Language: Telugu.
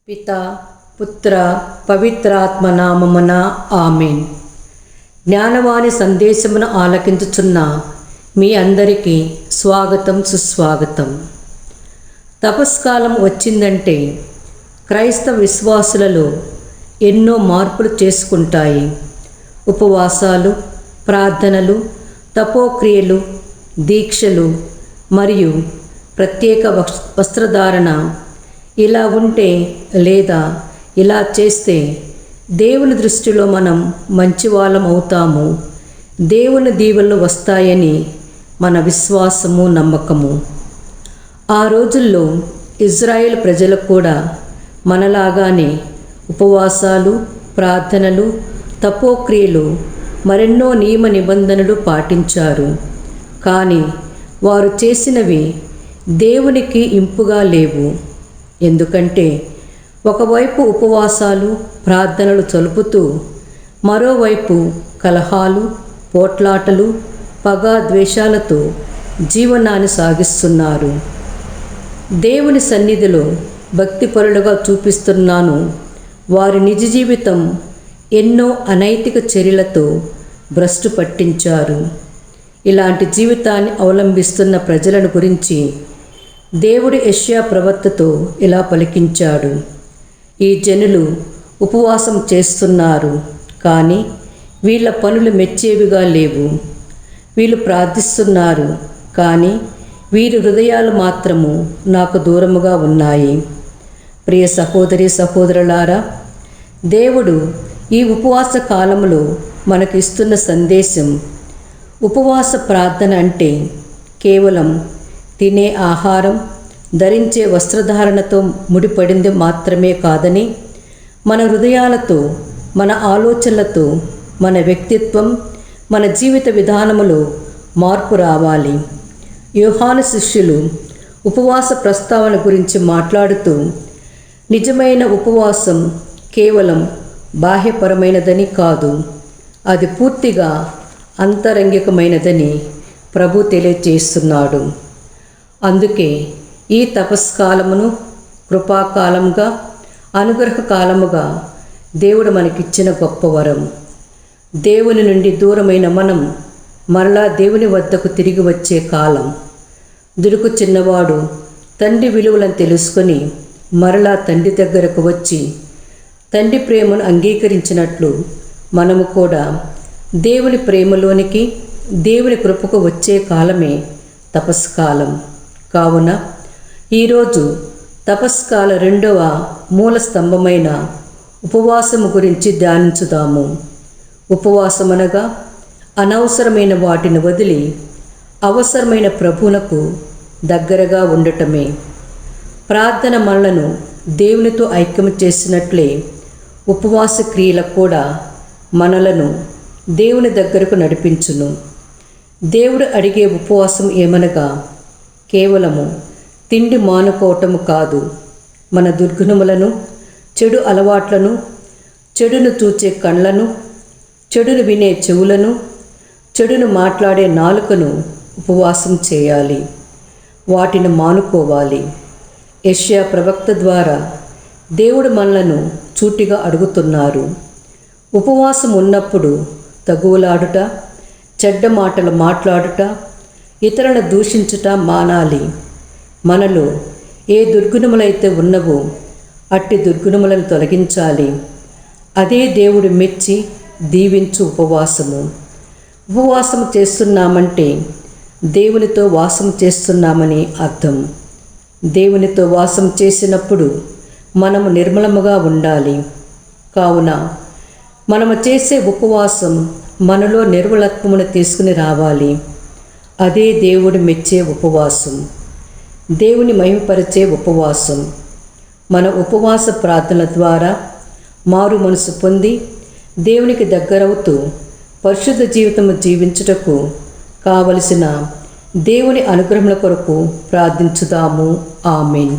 పిత పుత్ర పవిత్రాత్మ నామమున ఆమేన్. జ్ఞానవాణి సందేశమును ఆలకించుచున్న మీ అందరికీ స్వాగతం సుస్వాగతం. తపస్కాలం వచ్చిందంటే క్రైస్తవ విశ్వాసులలో ఎన్నో మార్పులు చేసుకుంటాయి. ఉపవాసాలు, ప్రార్థనలు, తపోక్రియలు, దీక్షలు మరియు ప్రత్యేక వస్త్రధారణ. ఇలా ఉంటే లేదా ఇలా చేస్తే దేవుని దృష్టిలో మనం మంచివాళ్ళం అవుతాము, దేవుని దీవెనలు వస్తాయని మన విశ్వాసము, నమ్మకము. ఆ రోజుల్లో ఇజ్రాయేల్ ప్రజలు కూడా మనలాగానే ఉపవాసాలు, ప్రార్థనలు, తపోక్రియలు, మరెన్నో నియమ నిబంధనలు పాటించారు. కానీ వారు చేసినవి దేవునికి ఇంపుగా లేవు. ఎందుకంటే ఒకవైపు ఉపవాసాలు, ప్రార్థనలు చలుపుతూ మరోవైపు కలహాలు, పోట్లాటలు, పగ, ద్వేషాలతో జీవనాన్ని సాగిస్తున్నారు. దేవుని సన్నిధిలో భక్తిపరులుగా చూపిస్తున్నాను. వారి నిజ జీవితం ఎన్నో అనైతిక చర్యలతో భ్రష్టు పట్టించారు. ఇలాంటి జీవితాన్ని అవలంబిస్తున్న ప్రజలను గురించి దేవుడు యెషయా ప్రవక్తతో ఇలా పలికించాడు. ఈ జనులు ఉపవాసం చేస్తున్నారు, కానీ వీళ్ళ పనులు మెచ్చేవిగా లేవు. వీళ్ళు ప్రార్థిస్తున్నారు, కానీ వీరి హృదయాలు మాత్రము నాకు దూరముగా ఉన్నాయి. ప్రియ సహోదరి సహోదరులారా, దేవుడు ఈ ఉపవాస కాలంలో మనకు ఇస్తున్న సందేశం, ఉపవాస ప్రార్థన అంటే కేవలం తినే ఆహారం, ధరించే వస్త్రధారణతో ముడిపడింది మాత్రమే కాదని, మన హృదయాలతో, మన ఆలోచనలతో, మన వ్యక్తిత్వం, మన జీవిత విధానములో మార్పు రావాలి. యోహాను శిష్యులు ఉపవాస ప్రస్తావన గురించి మాట్లాడుతూ, నిజమైన ఉపవాసం కేవలం బాహ్యపరమైనదని కాదు, అది పూర్తిగా అంతరంగికమైనదని ప్రభు తెలియజేస్తున్నాడు. అందుకే ఈ తపస్కాలమును కృపాకాలముగా, అనుగ్రహ కాలముగా దేవుడు మనకిచ్చిన గొప్ప వరం. దేవుని నుండి దూరమైన మనం మరలా దేవుని వద్దకు తిరిగి వచ్చే కాలం. దుడుకు చిన్నవాడు తండ్రి విలువలను తెలుసుకొని మరలా తండ్రి దగ్గరకు వచ్చి తండ్రి ప్రేమను అంగీకరించినట్లు మనము కూడా దేవుని ప్రేమలోనికి, దేవుని కృపకు వచ్చే కాలమే తపస్కాలం. కావున ఈరోజు తపస్కాల రెండవ మూల స్తంభమైన ఉపవాసము గురించి ధ్యానించుదాము. ఉపవాసమనగా అనవసరమైన వాటిని వదిలి అవసరమైన ప్రభువునకు దగ్గరగా ఉండటమే. ప్రార్థన మనలను దేవునితో ఐక్యం చేసినట్లే ఉపవాస క్రియలు కూడా మనలను దేవుని దగ్గరకు నడిపించును. దేవుడు అడిగే ఉపవాసం ఏమనగా కేవలము తిండి మానుకోవటము కాదు, మన దుర్గుణములను, చెడు అలవాట్లను, చెడును చూచే కళ్ళను, చెడును వినే చెవులను, చెడును మాట్లాడే నాలుకను ఉపవాసం చేయాలి, వాటిని మానుకోవాలి. యెషయా ప్రవక్త ద్వారా దేవుడు మనలను సూటిగా అడుగుతున్నారు. ఉపవాసం ఉన్నప్పుడు తగువులాడుట, చెడ్డ మాటలు మాట్లాడుట, ఇతరులను దూషించుట మానాలి. మనలో ఏ దుర్గుణములైతే ఉన్నవో అట్టి దుర్గుణములను తొలగించాలి. అదే దేవుడు మెచ్చి దీవించు ఉపవాసము. ఉపవాసం చేస్తున్నామంటే దేవునితో వాసం చేస్తున్నామని అర్థం. దేవునితో వాసం చేసినప్పుడు మనము నిర్మలముగా ఉండాలి. కావున మనము చేసే ఉపవాసం మనలో నిర్మలత్వమును తీసుకుని రావాలి. అదే దేవుడు మెచ్చే ఉపవాసం, దేవుని మహిమపరిచే ఉపవాసం. మన ఉపవాస ప్రార్థనల ద్వారా మారు మనసు పొంది దేవునికి దగ్గరవుతూ పరిశుద్ధ జీవితము జీవించుటకు కావలసిన దేవుని అనుగ్రహముల కొరకు ప్రార్థించుదాము. ఆమేన్.